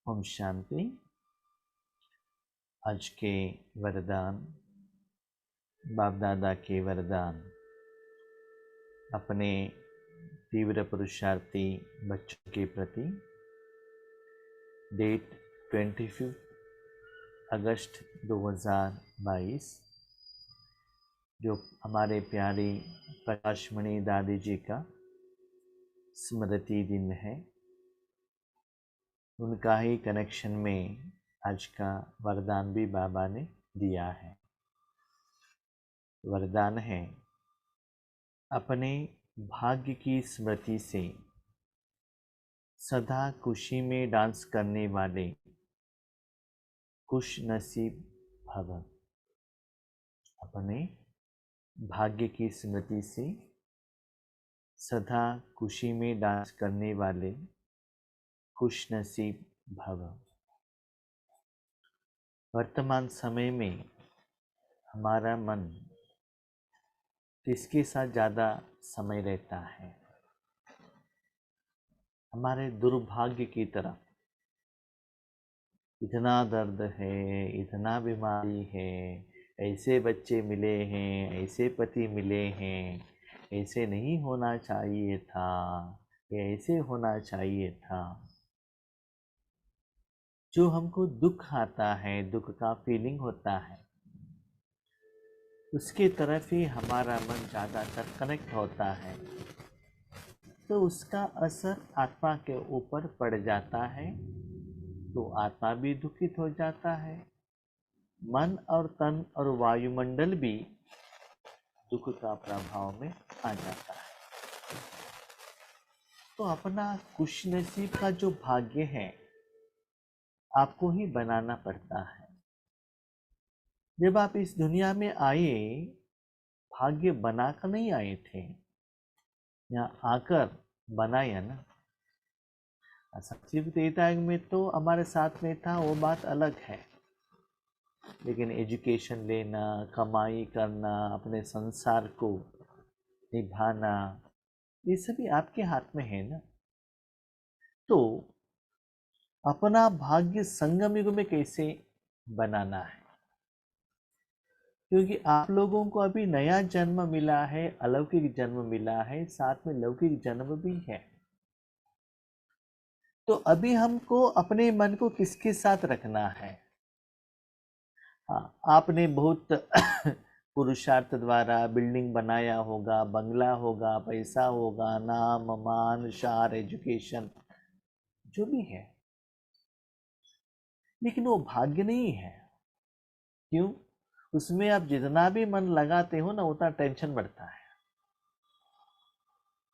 ओम शांति। आज के वरदान, बाप दादा के वरदान अपने तीव्र पुरुषार्थी बच्चों के प्रति। डेट 25 अगस्त 2022, जो हमारे प्यारी प्रकाशमणि दादी जी का स्मृति दिन है। उनका ही कनेक्शन में आज का वरदान भी बाबा ने दिया है। वरदान है, अपने भाग्य की स्मृति से सदा खुशी में डांस करने वाले खुश नसीब भव। अपने भाग्य की स्मृति से सदा खुशी में डांस करने वाले खुश नसीब भव। वर्तमान समय में हमारा मन किसके साथ ज़्यादा समय रहता है? हमारे दुर्भाग्य की तरफ। इतना दर्द है, इतना बीमारी है, ऐसे बच्चे मिले हैं, ऐसे पति मिले हैं, ऐसे नहीं होना चाहिए था, ये ऐसे होना चाहिए था। जो हमको दुख आता है, दुख का फीलिंग होता है, उसके तरफ ही हमारा मन ज़्यादातर कनेक्ट होता है, तो उसका असर आत्मा के ऊपर पड़ जाता है, तो आत्मा भी दुखित हो जाता है। मन और तन और वायुमंडल भी दुख का प्रभाव में आ जाता है। तो अपना खुशनसीब का जो भाग्य है, आपको ही बनाना पड़ता है। जब आप इस दुनिया में आए, भाग्य बनाकर नहीं आए थे, यहाँ आकर बनाया ना। सचिव त्रेता युग में तो हमारे साथ में था, वो बात अलग है। लेकिन एजुकेशन लेना, कमाई करना, अपने संसार को निभाना, ये सभी आपके हाथ में है ना। तो अपना भाग्य संगम युग में कैसे बनाना है? क्योंकि आप लोगों को अभी नया जन्म मिला है, अलौकिक जन्म मिला है, साथ में लौकिक जन्म भी है। तो अभी हमको अपने मन को किसके साथ रखना है? हाँ, आपने बहुत पुरुषार्थ द्वारा बिल्डिंग बनाया होगा, बंगला होगा, पैसा होगा, नाम मान शार एजुकेशन जो भी है, लेकिन वो भाग्य नहीं है। क्यों? उसमें आप जितना भी मन लगाते हो ना, उतना टेंशन बढ़ता है।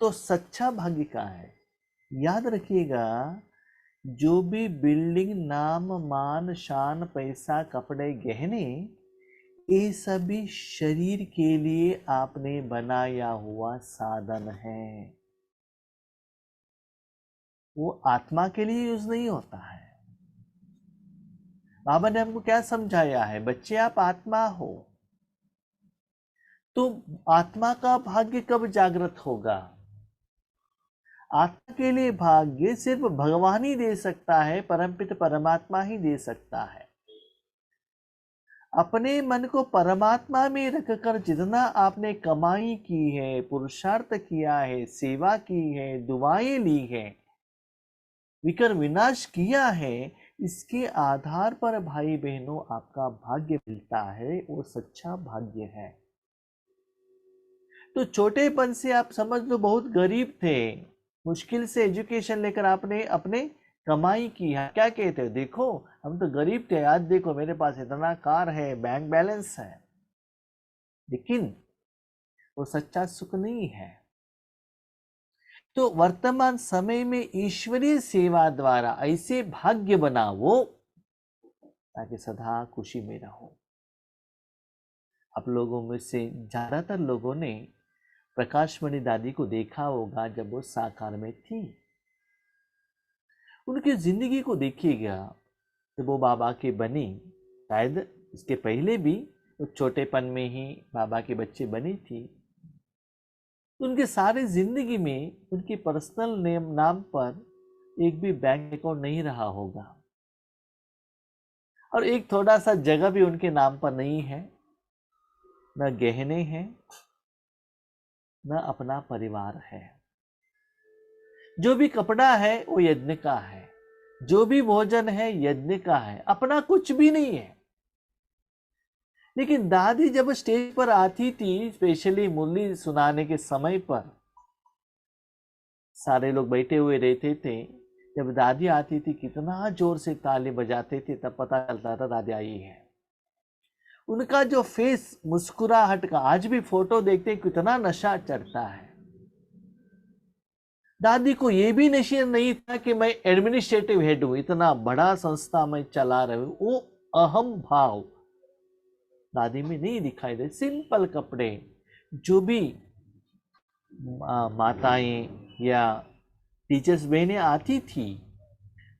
तो सच्चा भाग्य का है, याद रखिएगा, जो भी बिल्डिंग, नाम मान शान, पैसा, कपड़े, गहने, ये सभी शरीर के लिए आपने बनाया हुआ साधन है। वो आत्मा के लिए यूज नहीं होता है। बाबा ने हमको क्या समझाया है? बच्चे, आप आत्मा हो, तो आत्मा का भाग्य कब जागृत होगा? आत्मा के लिए भाग्य सिर्फ भगवान ही दे सकता है, परमपित परमात्मा ही दे सकता है। अपने मन को परमात्मा में रखकर जितना आपने कमाई की है, पुरुषार्थ किया है, सेवा की है, दुआएं ली है, विकर विनाश किया है, इसके आधार पर भाई बहनों आपका भाग्य मिलता है, वो सच्चा भाग्य है। तो छोटेपन से आप समझ लो बहुत गरीब थे, मुश्किल से एजुकेशन लेकर आपने अपने कमाई की है। क्या कहते हो? देखो हम तो गरीब थे, आज देखो मेरे पास इतना कार है, बैंक बैलेंस है। लेकिन वो सच्चा सुख नहीं है। तो वर्तमान समय में ईश्वरीय सेवा द्वारा ऐसे भाग्य बनाओ ताकि सदा खुशी में रहो। आप लोगों में से ज्यादातर लोगों ने प्रकाशमणि दादी को देखा होगा जब वो साकार में थी। उनकी जिंदगी को देखिएगा, जब वो बाबा की बनी, शायद इसके पहले भी वो छोटेपन में ही बाबा के बच्चे बनी थी। उनके सारे जिंदगी में उनके पर्सनल नेम नाम पर एक भी बैंक अकाउंट नहीं रहा होगा। और एक थोड़ा सा जगह भी उनके नाम पर नहीं है, न गहने हैं, न अपना परिवार है। जो भी कपड़ा है वो यज्ञ का है, जो भी भोजन है यज्ञ का है, अपना कुछ भी नहीं है। लेकिन दादी जब स्टेज पर आती थी, स्पेशली मुरली सुनाने के समय पर सारे लोग बैठे हुए रहते थे, जब दादी आती थी कितना जोर से ताली बजाते थे, तब पता चलता था दादी आई है। उनका जो फेस मुस्कुराहट का आज भी फोटो देखते कितना नशा चढ़ता है। दादी को यह भी नशा नहीं था कि मैं एडमिनिस्ट्रेटिव हेड हूं, इतना बड़ा संस्था मैं चला रही हूं, वो अहम भाव दादी में नहीं दिखाई दे। सिंपल कपड़े, जो भी माताएं या टीचर्स बहनें आती थी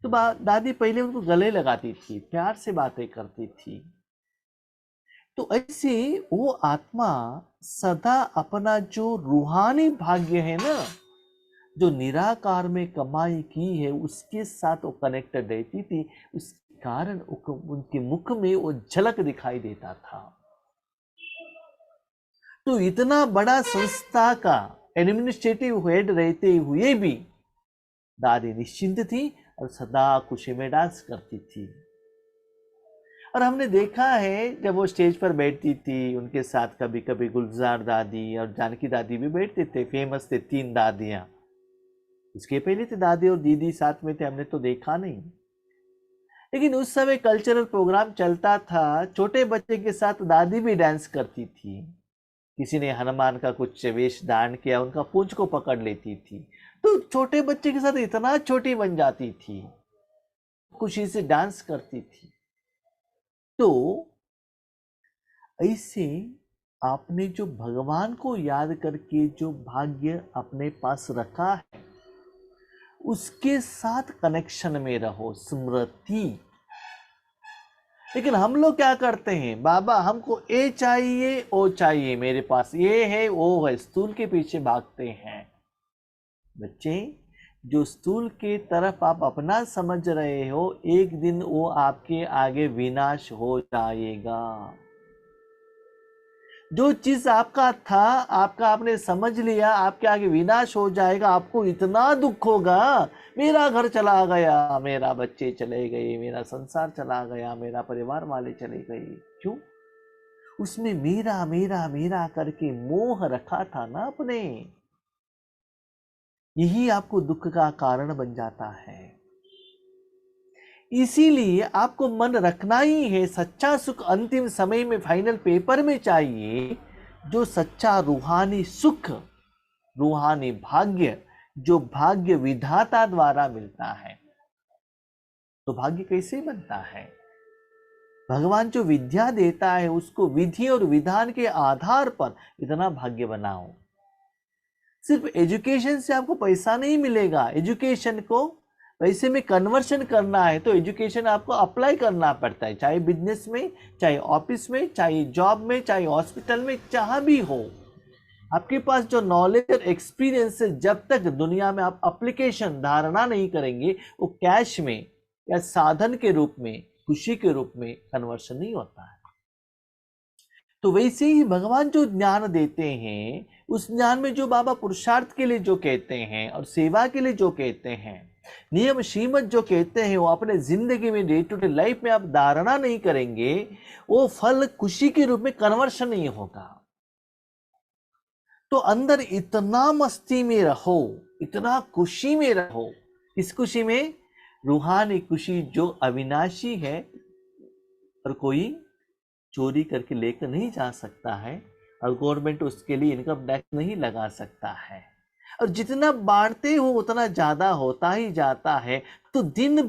तो दादी पहले उनको गले लगाती थी, प्यार से बातें करती थी। तो ऐसे वो आत्मा सदा अपना जो रूहानी भाग्य है ना, जो निराकार में कमाई की है, उसके साथ वो कनेक्टेड रहती थी। उस कारण उनके मुख में वो झलक दिखाई देता था। तो इतना बड़ा संस्था का एडमिनिस्ट्रेटिव हेड रहते हुए भी दादी निश्चिंत थी और सदा खुशी में डांस करती थी। और हमने देखा है जब वो स्टेज पर बैठती थी, उनके साथ कभी कभी गुलजार दादी और जानकी दादी भी बैठते थे। फेमस थे 3 दादियां। इसके पहले थे दादी और दीदी साथ में थे, हमने तो देखा नहीं। लेकिन उस समय कल्चरल प्रोग्राम चलता था, छोटे बच्चे के साथ दादी भी डांस करती थी। किसी ने हनुमान का कुछ वेश धारण किया, उनका पूंछ को पकड़ लेती थी, तो छोटे बच्चे के साथ इतना छोटी बन जाती थी, खुशी से डांस करती थी। तो ऐसे आपने जो भगवान को याद करके जो भाग्य अपने पास रखा है, उसके साथ कनेक्शन में रहो, स्मृति। लेकिन हम लोग क्या करते हैं, बाबा हमको ये चाहिए, वो चाहिए, मेरे पास ये है वो है, स्थूल के पीछे भागते हैं। बच्चे, जो स्थूल के तरफ आप अपना समझ रहे हो, एक दिन वो आपके आगे विनाश हो जाएगा। जो चीज आपका था, आपका आपने समझ लिया, आपके आगे विनाश हो जाएगा। आपको इतना दुख होगा, मेरा घर चला गया, मेरा बच्चे चले गए, मेरा संसार चला गया, मेरा परिवार वाले चले गए। क्यों? उसमें मेरा मेरा मेरा करके मोह रखा था ना अपने। यही आपको दुख का कारण बन जाता है। इसीलिए आपको मन रखना ही है, सच्चा सुख अंतिम समय में फाइनल पेपर में चाहिए। जो सच्चा रूहानी सुख, रूहानी भाग्य, जो भाग्य विधाता द्वारा मिलता है। तो भाग्य कैसे बनता है? भगवान जो विद्या देता है, उसको विधि और विधान के आधार पर इतना भाग्य बनाओ। सिर्फ एजुकेशन से आपको पैसा नहीं मिलेगा। एजुकेशन को पैसे में कन्वर्शन करना है तो एजुकेशन आपको अप्लाई करना पड़ता है, चाहे बिजनेस में, चाहे ऑफिस में, चाहे जॉब में, चाहे हॉस्पिटल में, जहां भी हो। आपके पास जो नॉलेज और एक्सपीरियंस है, जब तक दुनिया में आप एप्लीकेशन धारणा नहीं करेंगे, वो कैश में या साधन के रूप में, खुशी के रूप में कन्वर्शन नहीं होता है। तो वैसे ही भगवान जो ज्ञान देते हैं, उस ज्ञान में जो बाबा पुरुषार्थ के लिए जो कहते हैं और सेवा के लिए जो कहते हैं, नियम श्रीमत जो कहते हैं, वो अपने जिंदगी में डे टू डे लाइफ में आप धारणा नहीं करेंगे, वो फल खुशी के रूप में कन्वर्शन नहीं होगा। तो अंदर इतना मस्ती में रहो, इतना खुशी में रहो। इस खुशी में रूहानी खुशी जो अविनाशी है और कोई चोरी करके लेकर नहीं जा सकता है, और गवर्नमेंट उसके लिए इनकम टैक्स नहीं लगा सकता है। और जितना बांटते हो उतना ज्यादा होता ही जाता है। तो दिन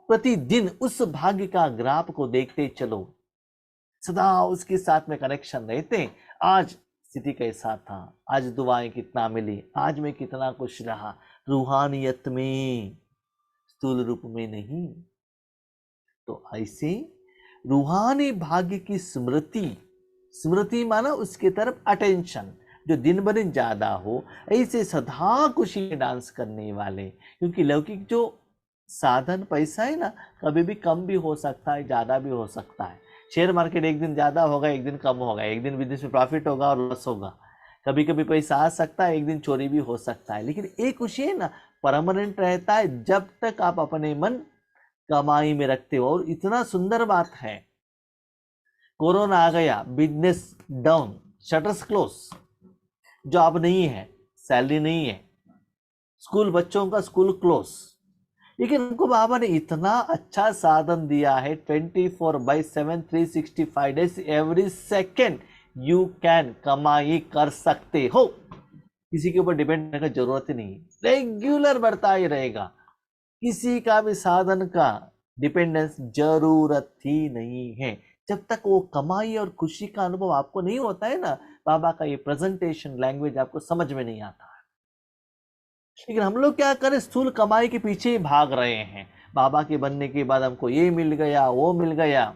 प्रतिदिन उस भाग्य का ग्राफ को देखते चलो, सदा उसके साथ में कनेक्शन रहते। आज स्थिति कैसा था, आज दुआएं कितना मिली, आज मैं कितना खुश रहा, रूहानियत में, स्थूल रूप में नहीं। तो ऐसे रूहानी भाग्य की स्मृति, स्मृति माना उसके तरफ अटेंशन, जो दिन ब दिन ज्यादा हो। ऐसे सदा खुशी में डांस करने वाले, क्योंकि लौकिक जो साधन पैसा है ना, कभी भी कम भी हो सकता है, ज़्यादा भी हो सकता है। शेयर मार्केट एक दिन ज़्यादा होगा, एक दिन कम होगा, एक दिन बिजनेस में प्रॉफिट होगा और लॉस होगा। कभी कभी पैसा आ सकता है, एक दिन चोरी भी हो सकता है, लेकिन एक खुशी है ना, परमानेंट रहता है जब तक आप अपने मन कमाई में रखते हो। और इतना सुंदर बात है, कोरोना आ गया, business down, shutters close, job नहीं है, सैलरी नहीं है, स्कूल बच्चों का स्कूल क्लोज, लेकिन हमको बाबा ने इतना अच्छा साधन दिया है, 24/7 365 days every second you can कमाई कर सकते हो। किसी के ऊपर डिपेंड करने का जरूरत ही नहीं, रेगुलर बढ़ता ही रहेगा, किसी का भी साधन का डिपेंडेंस जरूरत ही नहीं है। जब तक वो कमाई और खुशी का अनुभव आपको नहीं होता है ना, बाबा का ये प्रेजेंटेशन लैंग्वेज आपको समझ में नहीं आता है। लेकिन हम लोग क्या करें, स्थूल कमाई के पीछे ही भाग रहे हैं। बाबा के बनने के बाद हमको ये मिल गया, वो मिल गया,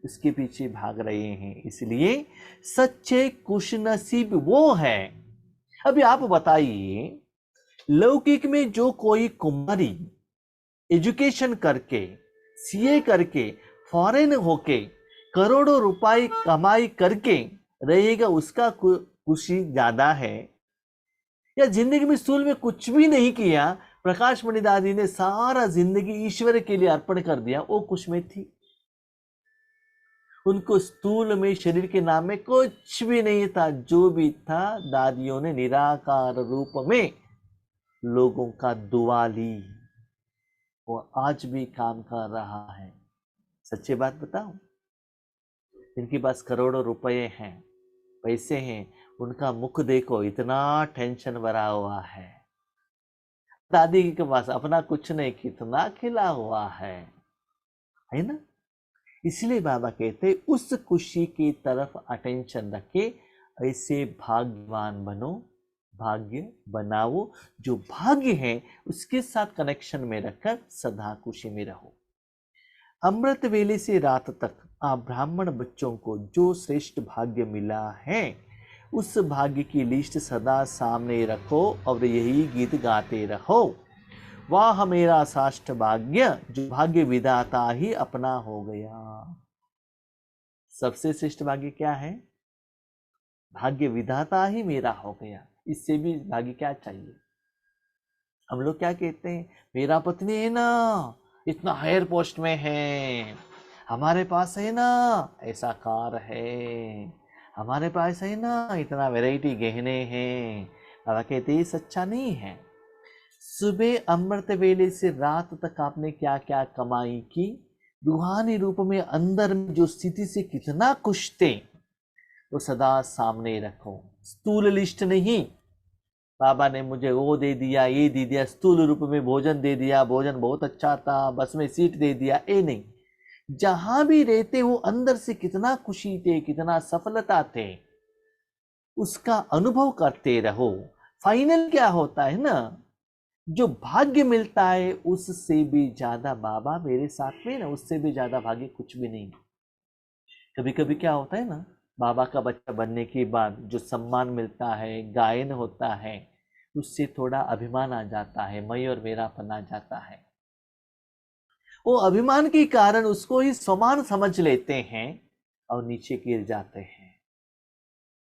इसके पीछे भाग रहे हैं। इसलिए सच्चे खुशनसीब वो है। अभी आप बताइए, लौकिक में जो कोई कुमारी एजुकेशन करके, सीए करके, फॉरेन होके, करोड़ों रुपए कमाई करके रहेगा, उसका खुशी ज्यादा है, या जिंदगी में स्थूल में कुछ भी नहीं किया, प्रकाश मणि दादी ने सारा जिंदगी ईश्वर के लिए अर्पण कर दिया, वो खुश में थी। उनको स्थूल में शरीर के नाम में कुछ भी नहीं था, जो भी था दादियों ने निराकार रूप में लोगों का दुआ ली, वो आज भी काम कर रहा है। सच्ची बात बताऊं, जिनके पास करोड़ों रुपए हैं, पैसे हैं, उनका मुख देखो, इतना टेंशन भरा हुआ है। दादी के पास अपना कुछ नहीं, कितना खिला हुआ है ना। इसलिए बाबा कहते उस खुशी की तरफ अटेंशन रखे, ऐसे भाग्यवान बनो, भाग्य बनाओ, जो भाग्य है उसके साथ कनेक्शन में रखकर सदा खुशी में रहो। अमृत वेले से रात तक आप ब्राह्मण बच्चों को जो श्रेष्ठ भाग्य मिला है, उस भाग्य की लिस्ट सदा सामने रखो और यही गीत गाते रहो। वाह मेरा साष्ट भाग्य, जो भाग्य विधाता ही अपना हो गया। सबसे श्रेष्ठ भाग्य क्या है? भाग्य विधाता ही मेरा हो गया। इससे भी भाग्य क्या चाहिए? हम लोग क्या कहते हैं, मेरा पत्नी है ना इतना हायर पोस्ट में है, हमारे पास है ना ऐसा कार है, हमारे पास है ना इतना वैरायटी गहने हैं। बाबा कहते ये सच्चा नहीं है। सुबह अमृत वेले से रात तक आपने क्या क्या कमाई की, रूहानी रूप में अंदर में जो स्थिति से कितना खुश थे, वो सदा सामने रखो। स्थूल लिस्ट नहीं, बाबा ने मुझे वो दे दिया, ये दे दिया, स्थूल रूप में भोजन दे दिया, भोजन बहुत अच्छा था, बस में सीट दे दिया, ये नहीं। जहां भी रहते हो अंदर से कितना खुशी थे, कितना सफलता थे, उसका अनुभव करते रहो। फाइनल क्या होता है ना, जो भाग्य मिलता है उससे भी ज्यादा बाबा मेरे साथ में ना, उससे भी ज्यादा भाग्य कुछ भी नहीं। कभी कभी क्या होता है ना, बाबा का बच्चा बनने के बाद जो सम्मान मिलता है, गायन होता है, उससे थोड़ा अभिमान आ जाता है, मैं और मेरापन आ जाता है। वो अभिमान के कारण उसको ही समान समझ लेते हैं और नीचे गिर जाते हैं।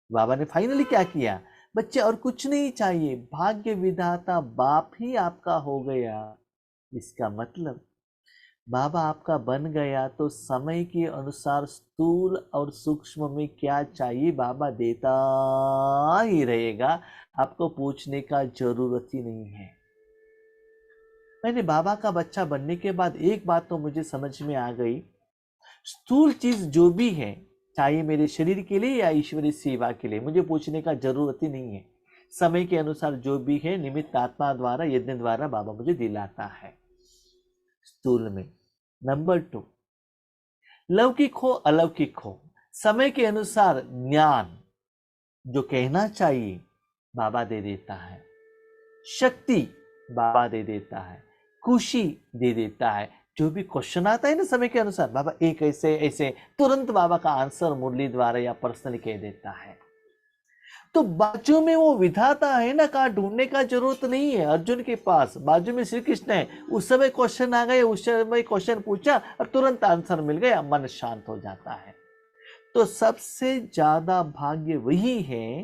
बाबा ने फाइनली क्या किया, बच्चे और कुछ नहीं चाहिए, भाग्य विधाता बाप ही आपका हो गया। इसका मतलब बाबा आपका बन गया तो समय के अनुसार स्थूल और सूक्ष्म में क्या चाहिए बाबा देता ही रहेगा, आपको पूछने का जरूरत ही नहीं है। मैंने बाबा का बच्चा बनने के बाद एक बात तो मुझे समझ में आ गई, स्थूल चीज जो भी है, चाहे मेरे शरीर के लिए या ईश्वरीय सेवा के लिए, मुझे पूछने का जरूरत ही नहीं है। समय के अनुसार जो भी है निमित्त आत्मा द्वारा, यज्ञ द्वारा बाबा मुझे दिलाता है स्थूल में। नंबर 2, लौकिक हो अलौकिक हो, समय के अनुसार ज्ञान जो कहना चाहिए बाबा दे देता है, शक्ति बाबा दे देता है, खुशी दे देता है। जो भी क्वेश्चन आता है ना समय के अनुसार, बाबा एक ऐसे ऐसे तुरंत बाबा का आंसर मुरली द्वारा या पर्सनली कह देता है। तो बाजू में वो विधाता है ना, कहाँ ढूंढने का जरूरत नहीं है। अर्जुन के पास बाजू में श्री कृष्ण है, उस समय क्वेश्चन आ गए, उस समय क्वेश्चन पूछा और तुरंत आंसर मिल गया, मन शांत हो जाता है। तो सबसे ज्यादा भाग्य वही है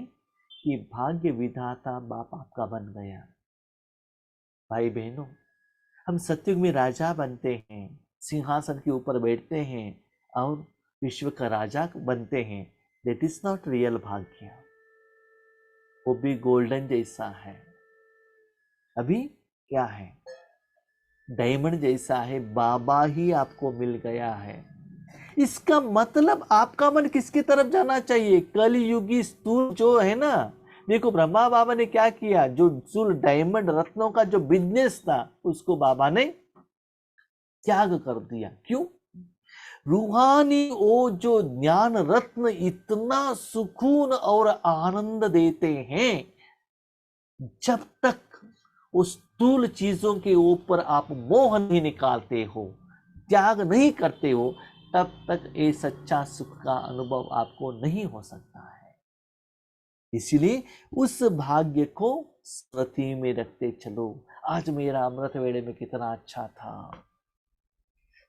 कि भाग्य विधाता बाप आपका बन गया। भाई बहनों, हम सतयुग में राजा बनते हैं, सिंहासन के ऊपर बैठते हैं और विश्व का राजा बनते हैं, दैट इज नॉट रियल भाग्य। वो भी गोल्डन जैसा है, अभी क्या है, डायमंड जैसा है, बाबा ही आपको मिल गया है। इसका मतलब आपका मन किसकी तरफ जाना चाहिए? कलयुगी स्थूल जो है ना, देखो ब्रह्मा बाबा ने क्या किया, जो स्थूल डायमंड रत्नों का जो बिजनेस था उसको बाबा ने त्याग कर दिया। क्यों? रूहानी वो जो ज्ञान रत्न इतना सुकून और आनंद देते हैं, जब तक उस स्थूल चीजों के ऊपर आप मोह नहीं निकालते हो, त्याग नहीं करते हो, तब तक ये सच्चा सुख का अनुभव आपको नहीं हो सकता है। इसलिए उस भाग्य को स्मृति में रखते चलो। आज मेरा अमृत वेले में कितना अच्छा था,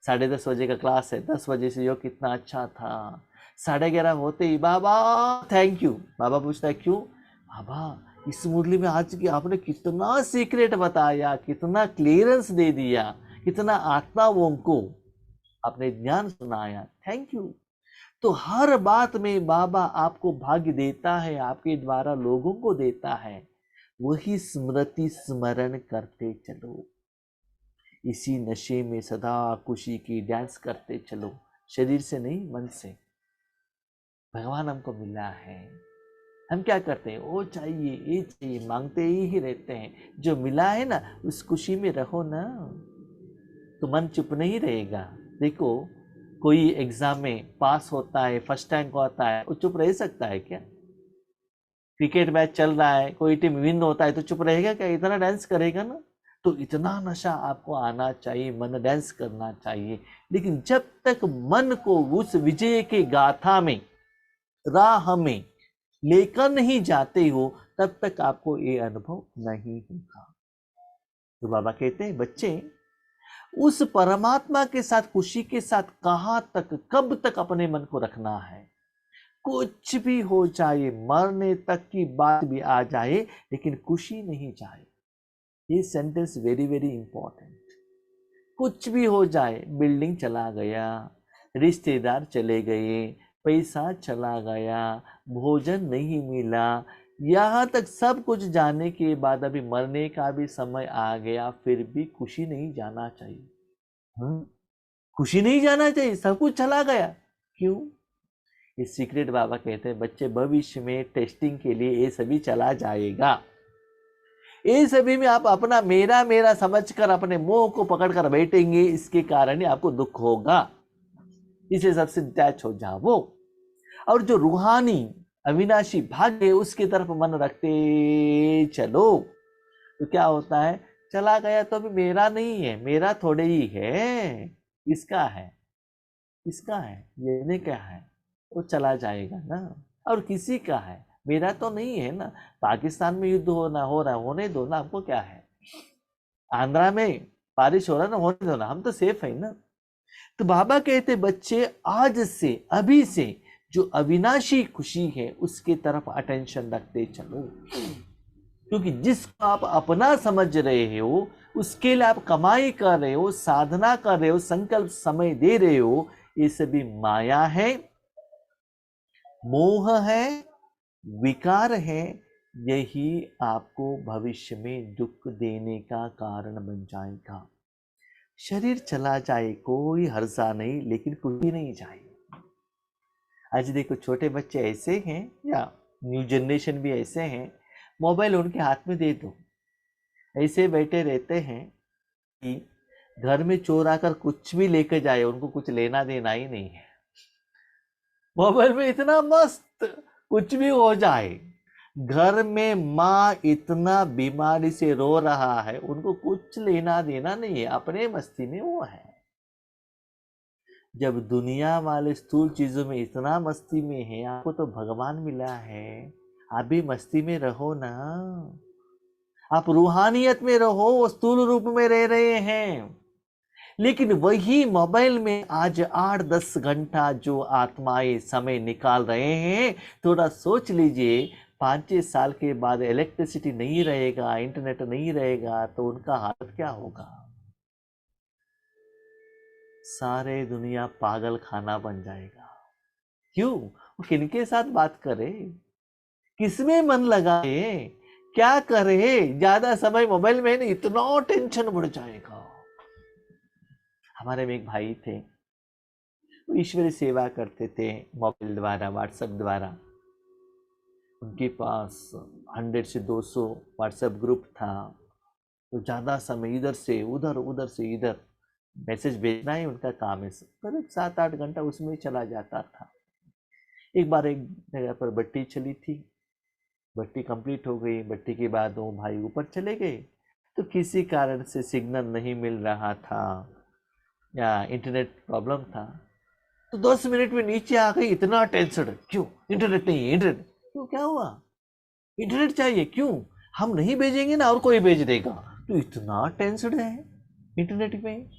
10:30 बजे का क्लास है, 10 बजे से योग कितना अच्छा था, 11:30 होते ही बाबा थैंक यू। बाबा पूछता है क्यों? बाबा इस मुरली में आज की आपने कितना सीक्रेट बताया, कितना क्लियरेंस दे दिया, कितना आत्माओं को आपने ज्ञान सुनाया, थैंक यू। तो हर बात में बाबा आपको भाग्य देता है, आपके द्वारा लोगों को देता है, वही स्मृति स्मरण करते चलो। इसी नशे में सदा खुशी की डांस करते चलो, शरीर से नहीं मन से। भगवान हमको मिला है, हम क्या करते हैं, वो चाहिए ये चाहिए मांगते ही रहते हैं। जो मिला है ना उस खुशी में रहो ना, तो मन चुप नहीं रहेगा। देखो कोई एग्जाम में पास होता है, फर्स्ट रैंक होता है, वो चुप रह सकता है क्या? क्रिकेट मैच चल रहा है, कोई टीम विन होता है तो चुप रहेगा क्या? इतना डांस करेगा ना। तो इतना नशा आपको आना चाहिए, मन डांस करना चाहिए। लेकिन जब तक मन को उस विजय के गाथा में, राह में लेकर नहीं जाते हो, तब तक आपको ये अनुभव नहीं होगा। तो बाबा कहते हैं बच्चे, उस परमात्मा के साथ, खुशी के साथ कहां तक, कब तक अपने मन को रखना है? कुछ भी हो जाए, मरने तक की बात भी आ जाए, लेकिन खुशी नहीं जाए। ये सेंटेंस वेरी वेरी इंपॉर्टेंट। कुछ भी हो जाए, बिल्डिंग चला गया, रिश्तेदार चले गए, पैसा चला गया, भोजन नहीं मिला, यहाँ तक सब कुछ जाने के बाद अभी मरने का भी समय आ गया, फिर भी खुशी नहीं जाना चाहिए। खुशी नहीं जाना चाहिए, सब कुछ चला गया। क्यों? ये सीक्रेट बाबा कहते हैं बच्चे, भविष्य में टेस्टिंग के लिए ये सभी चला जाएगा। ये सभी में आप अपना मेरा मेरा समझकर अपने मोह को पकड़कर बैठेंगे, इसके कारण ही आपको दुख होगा। इसे सबसे डिटैच हो जाओ, और जो रूहानी अविनाशी भाग्य उसकी तरफ मन रखते चलो। तो क्या होता है, चला गया तो अभी मेरा नहीं है, मेरा थोड़े ही है, इसका है, इसका है, ये क्या है, वो चला जाएगा ना। और किसी का है, मेरा तो नहीं है ना। पाकिस्तान में युद्ध हो रहा होने दो ना, हमको क्या है। आंध्रा में बारिश हो रहा ना, होने दो ना, हम तो सेफ है ना। तो बाबा कहते बच्चे, आज से, अभी से जो अविनाशी खुशी है उसके तरफ अटेंशन रखते चलो। क्योंकि जिसको आप अपना समझ रहे हो, उसके लिए आप कमाई कर रहे हो, साधना कर रहे हो, संकल्प समय दे रहे हो, ये सभी माया है, मोह है, विकार है। यही आपको भविष्य में दुख देने का कारण बन जाएगा। शरीर चला जाए कोई हर्जा नहीं, लेकिन खुशी नहीं जाए। आज देखो छोटे बच्चे ऐसे हैं, या न्यू जनरेशन भी ऐसे हैं, मोबाइल उनके हाथ में दे दो, ऐसे बैठे रहते हैं कि घर में चोर आकर कुछ भी लेकर जाए, उनको कुछ लेना देना ही नहीं है। मोबाइल में इतना मस्त, कुछ भी हो जाए। घर में माँ इतना बीमारी से रो रहा है, उनको कुछ लेना देना नहीं है, अपने मस्ती में वो है। जब दुनिया वाले स्थूल चीजों में इतना मस्ती में है, आपको तो भगवान मिला है, आप भी मस्ती में रहो ना, आप रूहानियत में रहो, वो स्थूल रूप में रह रहे हैं। लेकिन वही मोबाइल में आज 8-10 घंटा जो आत्माएं समय निकाल रहे हैं, थोड़ा सोच लीजिए 5-6 साल के बाद इलेक्ट्रिसिटी नहीं रहेगा, इंटरनेट नहीं रहेगा, तो उनका हालत क्या होगा। सारे दुनिया पागल खाना बन जाएगा। क्यों? वो किनके साथ बात करे, किसमें मन लगाए, क्या करे। ज्यादा समय मोबाइल में नहीं, इतना टेंशन बढ़ जाएगा। हमारे में एक भाई थे, वो ईश्वरी सेवा करते थे मोबाइल द्वारा, व्हाट्सएप द्वारा। उनके पास 100 से 200 व्हाट्सएप ग्रुप था। तो ज़्यादा समय इधर से उधर, उधर से इधर मैसेज भेजना ही उनका काम है। करीब 7-8 घंटा उसमें चला जाता था। एक बार एक जगह पर बत्ती चली थी, बत्ती कंप्लीट हो गई। बत्ती के बाद वो भाई ऊपर चले गए, तो किसी कारण से सिग्नल नहीं मिल रहा था या इंटरनेट प्रॉब्लम था। तो 10 मिनट में नीचे आ गई, इतना टेंशन, क्यों इंटरनेट नहीं है, इंटरनेट क्यों, क्या हुआ, इंटरनेट चाहिए, क्यों, हम नहीं भेजेंगे ना और कोई भेज देगा। तो इतना टेंशन है इंटरनेट में।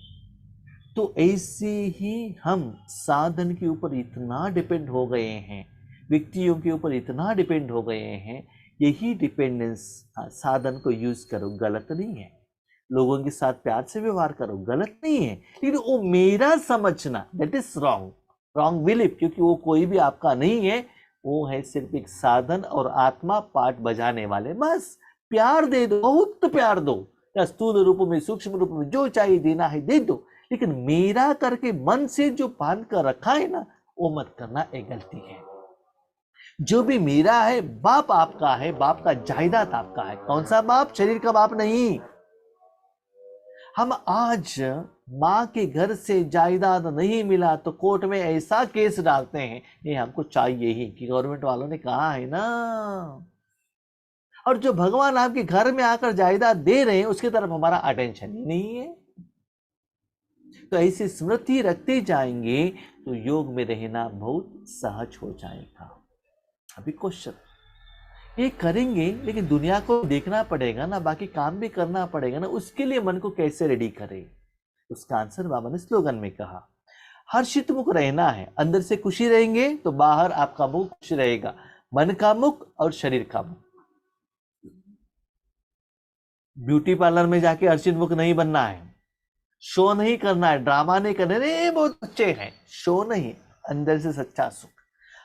तो ऐसे ही हम साधन के ऊपर इतना डिपेंड हो गए हैं, व्यक्तियों के ऊपर इतना डिपेंड हो गए हैं। यही डिपेंडेंस, साधन को यूज करो, गलत नहीं है। लोगों के साथ प्यार से व्यवहार करो, गलत नहीं है। लेकिन वो मेरा समझना, that is wrong, wrong belief, क्योंकि वो कोई भी आपका नहीं है। वो है सिर्फ एक साधन और आत्मा पाठ बजाने वाले। बस प्यार दे दो, बहुत प्यार दो, या स्थूल रूप में, सूक्ष्म रूप में, जो चाहिए देना है दे दो। लेकिन मेरा करके मन से जो बांध कर रखा है ना, वो मत करना, एक गलती है। जो भी मेरा है, बाप आपका है, बाप का जायदाद आपका है। कौन सा बाप? शरीर का बाप नहीं। हम आज माँ के घर से जायदाद नहीं मिला तो कोर्ट में ऐसा केस डालते हैं, ये हमको चाहिए ही, कि गवर्नमेंट वालों ने कहा है ना। और जो भगवान आपके घर में आकर जायदाद दे रहे हैं, उसकी तरफ हमारा अटेंशन ही नहीं है। तो ऐसी स्मृति रखते जाएंगे तो योग में रहना बहुत सहज हो जाएगा। अभी क्वेश्चन ये करेंगे, लेकिन दुनिया को देखना पड़ेगा ना, बाकी काम भी करना पड़ेगा ना। उसके लिए मन को कैसे रेडी करें? उसका आंसर बाबा ने स्लोगन में कहा, हर्षित मुख रहना है। अंदर से खुशी रहेंगे तो बाहर आपका मुख खुश रहेगा। मन का मुख और शरीर का मुख। ब्यूटी पार्लर में जाके हर्षित मुख नहीं बनना है, शो नहीं करना है, ड्रामा नहीं करना है, बहुत अच्छे हैं, शो नहीं, अंदर से सच्चा सुख।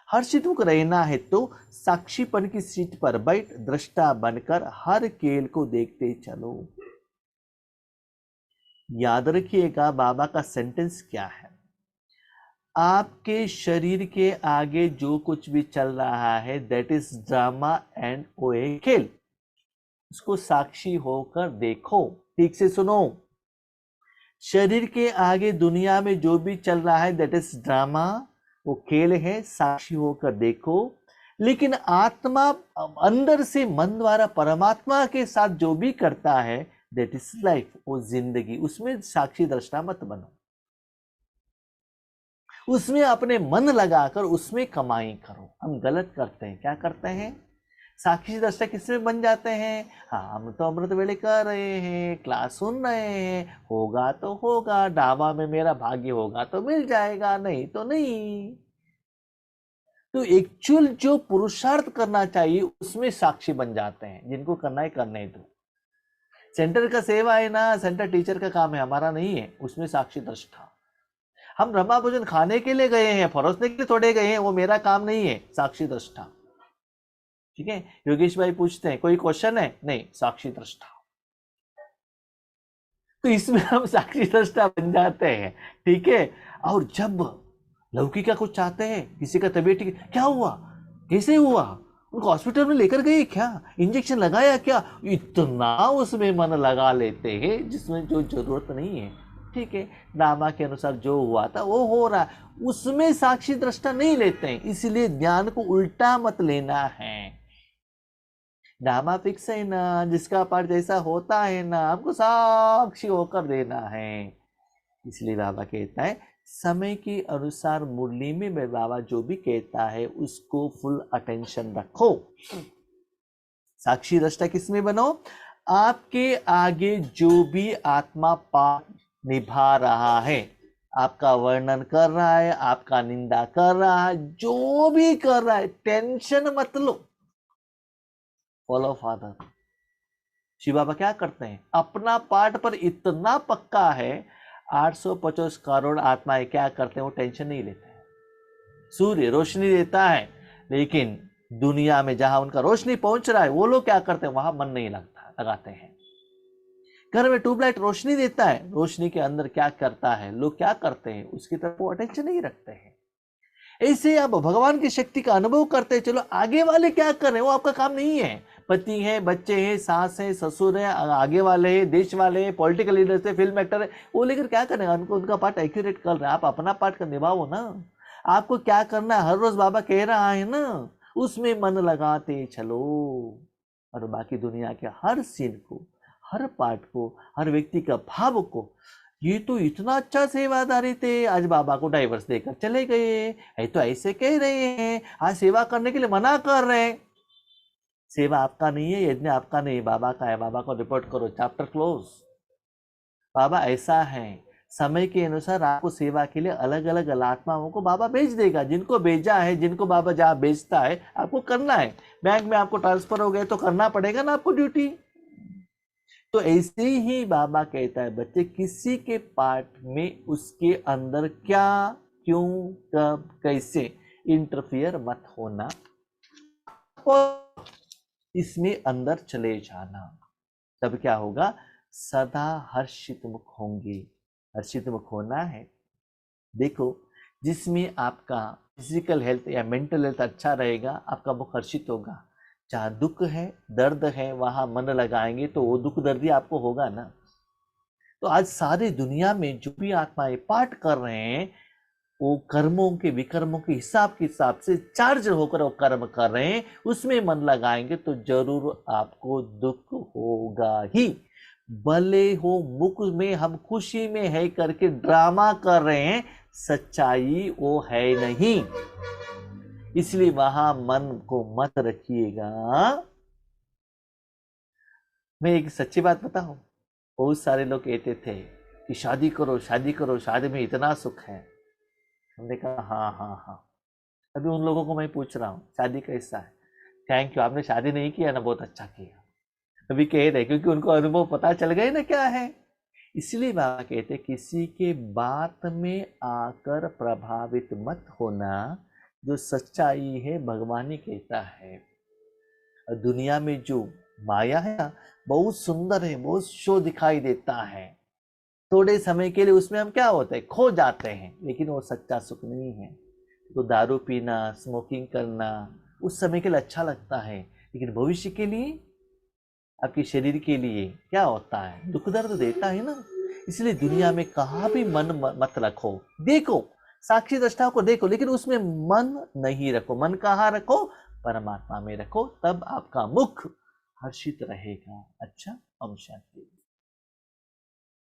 हर्षित मुख रहना है तो साक्षीपन की सीट पर बैठ दृष्टा बनकर हर खेल को देखते चलो। याद रखिएगा बाबा का सेंटेंस क्या है, आपके शरीर के आगे जो कुछ भी चल रहा है दैट इज ड्रामा एंड ओ ए खेल। उसको साक्षी होकर देखो, ठीक से सुनो। शरीर के आगे दुनिया में जो भी चल रहा है दैट इज ड्रामा, वो खेल है, साक्षी होकर देखो। लेकिन आत्मा अंदर से मन द्वारा परमात्मा के साथ जो भी करता है दैट इज लाइफ, वो जिंदगी, उसमें साक्षी दृष्टा मत बनो। उसमें अपने मन लगाकर उसमें कमाई करो। हम गलत करते हैं, क्या करते हैं? साक्षी दृष्टा किसमें बन जाते हैं? हाँ, हम तो अमृत वेले कर रहे हैं, क्लास सुन रहे हैं, होगा तो होगा, ढाबा में मेरा भाग्य होगा तो मिल जाएगा, नहीं तो नहीं। तो एक्चुअल जो पुरुषार्थ करना चाहिए उसमें साक्षी बन जाते हैं। जिनको करना है करने दो। सेंटर का सेवा है ना, सेंटर टीचर का काम है, हमारा नहीं है। उसमें साक्षी दृष्टा। हम ब्रह्मा भोजन खाने के लिए गए हैं, परोसने के लिए थोड़े गए हैं, वो मेरा काम नहीं है, साक्षी दृष्टा। ठीक है। योगेश भाई पूछते हैं कोई क्वेश्चन है? नहीं, साक्षी दृष्टा। तो इसमें हम साक्षी दृष्टा बन जाते हैं। ठीक है। और जब लौकी का कुछ चाहते हैं, किसी का तबीयत ठीक, क्या हुआ, कैसे हुआ, उनको हॉस्पिटल में लेकर गए क्या, इंजेक्शन लगाया क्या, इतना उसमें मन लगा लेते हैं जिसमें जो जरूरत नहीं है। ठीक है। ड्रामा के अनुसार जो हुआ था वो हो रहा है, उसमें साक्षी दृष्टा नहीं लेते हैं। इसलिए ज्ञान को उल्टा मत लेना है। ड्रामा फिक्स है ना, जिसका पाठ जैसा होता है ना, हमको साक्षी होकर देना है। इसलिए बाबा कहता है समय के अनुसार मुरली में बाबा जो भी कहता है उसको फुल अटेंशन रखो। साक्षी दृष्टा किसमें बनो? आपके आगे जो भी आत्मा पाठ निभा रहा है, आपका वर्णन कर रहा है, आपका निंदा कर रहा है, जो भी कर रहा है, टेंशन मत लो, फॉलो फादर। शिव बाबा क्या करते हैं? अपना पाठ पर इतना पक्का है, 850 करोड़ आत्माएं क्या करते हैं? वो टेंशन नहीं लेते हैं। सूर्य रोशनी देता है, लेकिन दुनिया में जहां उनका रोशनी पहुंच रहा है, वो लोग क्या करते हैं? वहां मन नहीं लगाते हैं। घर में ट्यूबलाइट रोशनी देता है, रोशनी के अंदर क्या करता है, लोग क्या करते हैं, उसकी तरफ वो अटेंशन नहीं रखते हैं। ऐसे आप भगवान की शक्ति का अनुभव करते हैं, चलो आगे वाले क्या कर रहे हैं वो आपका काम नहीं है। पति है, बच्चे हैं, सास है, ससुर है, आगे वाले हैं, देश वाले हैं, पॉलिटिकल लीडर्स है, फिल्म एक्टर है, वो लेकर क्या करेंगे? उनको उनका पार्ट एक्यूरेट कर रहे हैं, आप अपना पार्ट कर निभाओ ना। आपको क्या करना है, हर रोज बाबा कह रहा है ना, उसमें मन लगाते चलो, और बाकी दुनिया के हर सीन को, हर पार्ट को, हर व्यक्ति का भाव को, ये तो इतना अच्छा सेवादारी थे, आज बाबा को डाइवर्स देकर चले गए, ये तो ऐसे कह रहे हैं, आज सेवा करने के लिए मना कर रहे हैं। सेवा आपका नहीं है, यज्ञ आपका नहीं, बाबा का है। बाबा को रिपोर्ट करो, चैप्टर क्लोज। बाबा ऐसा है, समय के अनुसार आपको सेवा के लिए अलग अलग आत्माओं को बाबा भेज देगा। जिनको भेजा है, जिनको बाबा जहाँ भेजता है, आपको करना है। बैंक में आपको ट्रांसफर हो गए तो करना पड़ेगा ना आपको ड्यूटी। तो ऐसे ही बाबा कहता है, बच्चे किसी के पार्ट में उसके अंदर क्या, क्यों, कब, कैसे इंटरफियर मत होना, और इसमें अंदर चले जाना। तब क्या होगा? सदा हर्षित मुख होंगे। हर्षित मुख होना है। देखो, जिसमें आपका फिजिकल हेल्थ या मेंटल हेल्थ अच्छा रहेगा, आपका मुख हर्षित होगा। जहाँ दुख है, दर्द है, वहां मन लगाएंगे तो वो दुख दर्द ही आपको होगा ना। तो आज सारी दुनिया में जो भी आत्माएं पाठ कर रहे हैं, वो कर्मों के विकर्मों के हिसाब से चार्ज होकर वो कर्म कर रहे हैं, उसमें मन लगाएंगे तो जरूर आपको दुख होगा ही। भले हो मुख में हम खुशी में है करके ड्रामा कर रहे हैं, सच्चाई वो है नहीं। इसलिए वहां मन को मत रखिएगा। मैं एक सच्ची बात बताऊं, बहुत सारे लोग कहते थे कि शादी करो, शादी करो, शादी में इतना सुख है। हमने कहा हाँ हाँ हाँ। अभी उन लोगों को मैं पूछ रहा हूँ, शादी कैसा है? थैंक यू, आपने शादी नहीं किया ना, बहुत अच्छा किया। अभी कह रहे, क्योंकि उनको अनुभव पता चल गए ना क्या है। इसलिए बाबा कहते किसी के बात में आकर प्रभावित मत होना। जो सच्चाई है भगवान ही कहता है। और दुनिया में जो माया है ना, बहुत सुंदर है, बहुत शो दिखाई देता है। थोड़े समय के लिए उसमें हम क्या होते हैं, खो जाते हैं, लेकिन वो सच्चा सुख नहीं है। तो दारू पीना, स्मोकिंग करना उस समय के लिए अच्छा लगता है, लेकिन भविष्य के लिए, आपके शरीर के लिए क्या होता है? दुख दर्द देता है ना। इसलिए दुनिया में कहाँ भी मन मत रखो। देखो, साक्षी दृष्टा को देखो, लेकिन उसमें मन नहीं रखो। मन कहाँ रखो? परमात्मा में रखो, तब आपका मुख हर्षित रहेगा। अच्छा, ओम शांति।